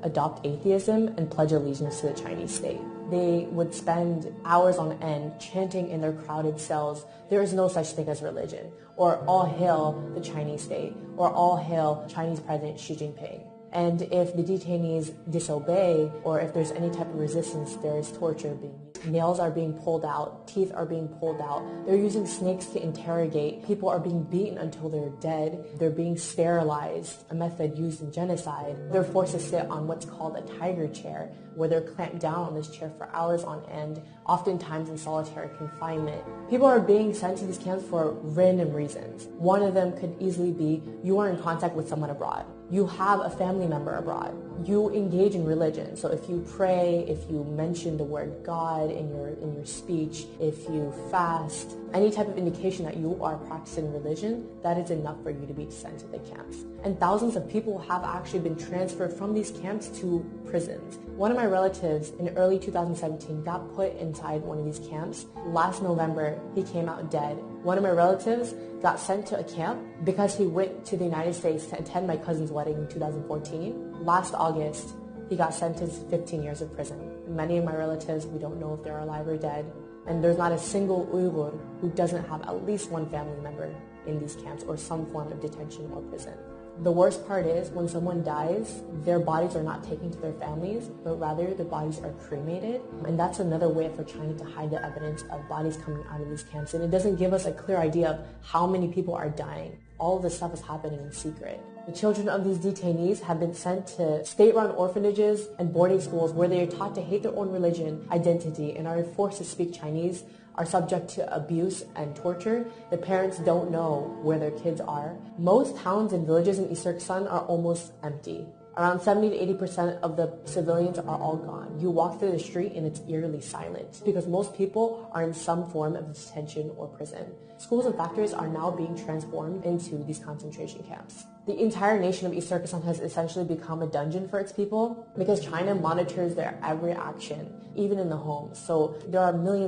adopt atheism and pledge allegiance to the Chinese state. They would spend hours on end chanting in their crowded cells, "There is no such thing as religion," or "All hail the Chinese state," or "All hail Chinese President Xi Jinping." And if the detainees disobey, or if there's any type of resistance, there is torture being used. Nails are being pulled out, teeth are being pulled out. They're using snakes to interrogate. People are being beaten until they're dead. They're being sterilized, a method used in genocide. They're forced to sit on what's called a tiger chair, where they're clamped down on this chair for hours on end, oftentimes in solitary confinement. People are being sent to these camps for random reasons. One of them could easily be you are in contact with someone abroad. You have a family member abroad. You engage in religion. So if you pray, if you mention the word God in your speech, if you fast, any type of indication that you are practicing religion, that is enough for you to be sent to the camps. And thousands of people have actually been transferred from these camps to prisons. One of my relatives in early 2017 got put inside one of these camps. Last November, he came out dead. One of my relatives got sent to a camp because he went to the United States to attend my cousin's wedding in 2014. Last August, he got sentenced to 15 years of prison. Many of my relatives, we don't know if they're alive or dead. And there's not a single Uyghur who doesn't have at least one family member in these camps or some form of detention or prison. The worst part is when someone dies, their bodies are not taken to their families, but rather their bodies are cremated. And that's another way for China to hide the evidence of bodies coming out of these camps. And it doesn't give us a clear idea of how many people are dying. All of this stuff is happening in secret. The children of these detainees have been sent to state-run orphanages and boarding schools where they are taught to hate their own religion, identity, and are forced to speak Chinese, are subject to abuse and torture. The parents don't know where their kids are. Most towns and villages in East Turkestan are almost empty. Around 70 to 80% of the civilians are all gone. You walk through the street and it's eerily silent because most people are in some form of detention or prison. Schools and factories are now being transformed into these concentration camps. The entire nation of East Turkestan has essentially become a dungeon for its people because China monitors their every action, even in the homes. So there are millions of